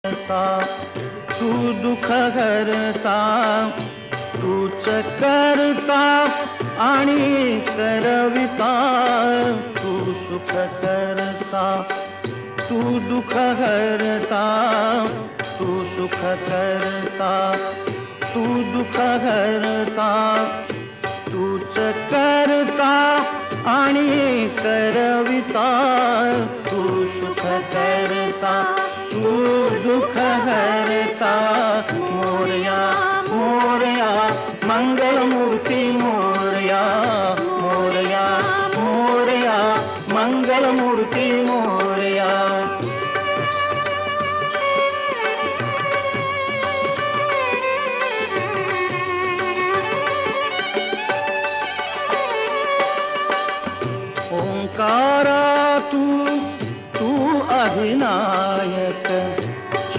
करता, तू दुःख हरता, तूच करता आणि करविता, तू सुख करता, तू दुःख हरता, तू सुख करता, तू दुःख हरता, तूच करता आणि करविता, तू सुख करता, तू दुःख हरता. मोरया मोरया मंगलमूर्ती मोरया, मोरया मोरया मंगलमूर्ती मोरया. ओंकारा तू, तू अभिनादा,